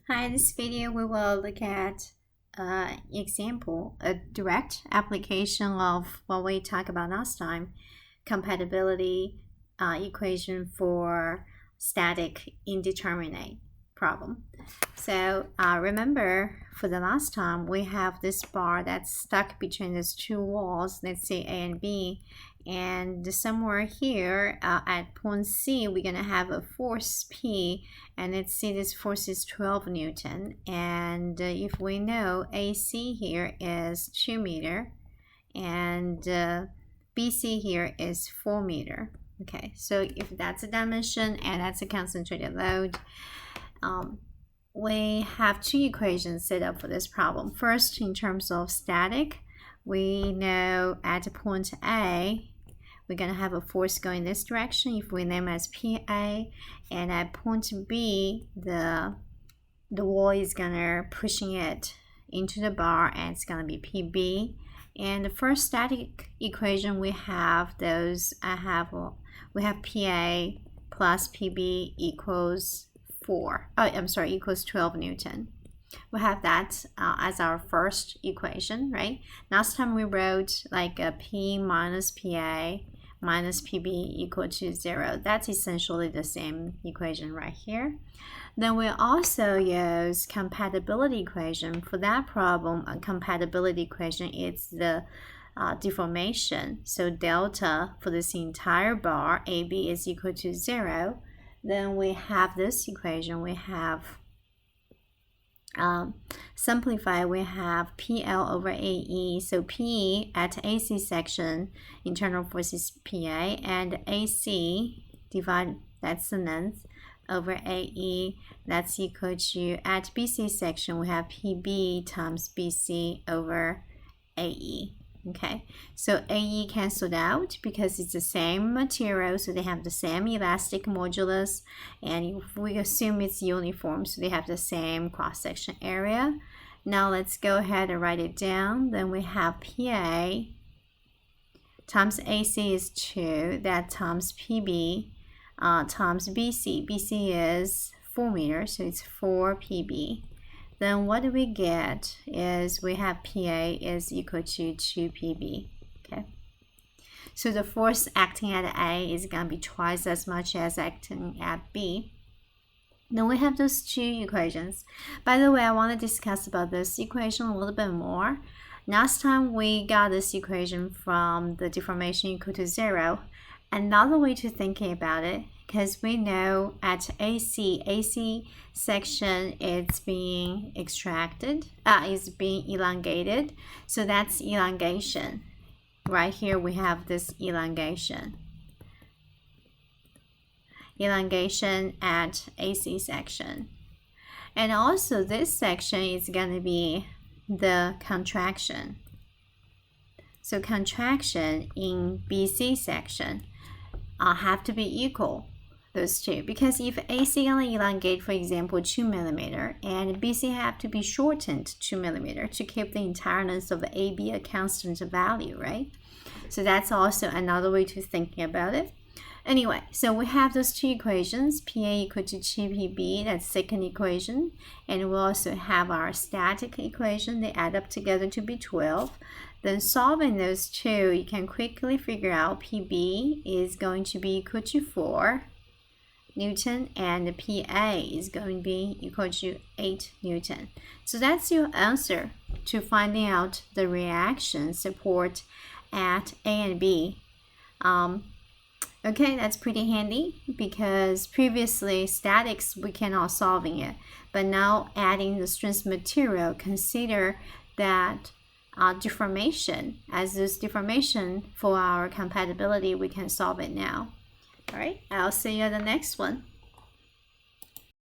Hi, in this video we will look at example, a direct application of what we talked about last time, compatibility equation for static indeterminate problem. So remember, for the last time, we have this bar that's stuck between these two walls, let's say A and B, and somewhere here at point C, we're going to have a force P, and let's see this force is 12 Newton, and if we know AC here is 2 meter, and BC here is 4 meter. Okay, so if that's a dimension and that's a concentrated load, we have two equations set up for this problem. First, in terms of static, we know at point A, we're going to have a force going this direction if we name it as PA, and at point B, the wall is going to pushing it into the bar, and it's going to be PB. And the first static equation we have we have PA plus PB equals equals 12 Newton. We have that as our first equation, right? Last time we wrote like a P minus PA minus PB equal to 0. That's essentially the same equation right here. Then we also use compatibility equation. For that problem, a compatibility equation is the deformation. So delta for this entire bar, AB is equal to 0. Then we have this equation. We have simplify, we have PL over AE. So P at AC section, internal force is PA, and AC divide, that's the length, over AE, that's equal to, at BC section, we have PB times BC over AE. Okay, so AE canceled out because it's the same material, so they have the same elastic modulus, and if we assume it's uniform, so they have the same cross-section area. Now let's go ahead and write it down. Then we have PA times AC is 2, that times PB times BC. BC is 4 meters, so it's 4 PB. Then what do we get is we have PA is equal to 2 PB, okay? So the force acting at A is going to be twice as much as acting at B. Then we have those two equations. By the way, I want to discuss about this equation a little bit more. Last time we got this equation from the deformation equal to 0. Another way to thinking about it, because we know at AC section it's being extracted, is being elongated, so that's elongation. Right here we have this elongation at AC section, and also this section is going to be the contraction. So contraction in BC section have to be equal, those two, because if AC gonna elongate, for example, 2 millimeter, and BC have to be shortened 2 millimeter to keep the entire length of AB a constant value, right? So that's also another way to thinking about it. Anyway, so we have those two equations, PA equal to 2PB, that's second equation, and we also have our static equation. They add up together to be 12. Then solving those two, you can quickly figure out PB is going to be equal to 4 Newton, and PA is going to be equal to 8 Newton. So that's your answer to finding out the reaction support at A and B. Okay, that's pretty handy because previously statics we cannot solving it, but now adding the strength material, consider that deformation as this deformation for our compatibility, we can solve it now. All right, I'll see you in the next one.